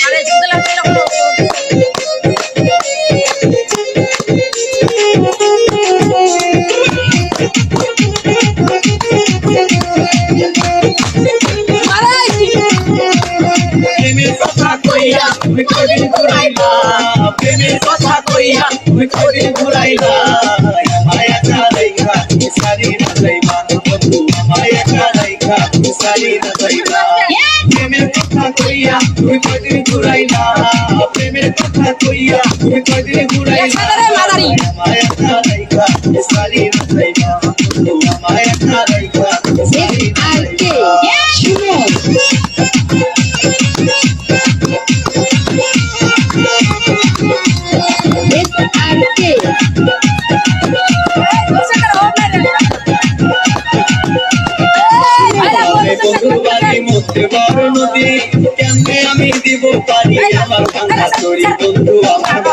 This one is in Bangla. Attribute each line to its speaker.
Speaker 1: আরে জুতলা ফেলা করো
Speaker 2: প্রেমের কথা কইয়া তুমি কদিন ঘুরাইলা প্রেমের কথা কইয়া তুমি কদিন ঘুরাইলা আমায় একা রাইখা সারি না যাইবা বন্ধু আমায় একা রাইখা সারি না যাইবা প্রেমের কথা কইয়া তুমি কদিন ঘুরাইলা প্রেমের কথা কইয়া তুমি কদিন ঘুরাইলা আমায় একা রাইখা সারি না যাইবা বন্ধু আমায় একা রাইখা সারি না যাইবা মধ্যে বড় নদী কেমনে আমি দিব পারি আমার ভাঙা চড়ি বন্ধু আমার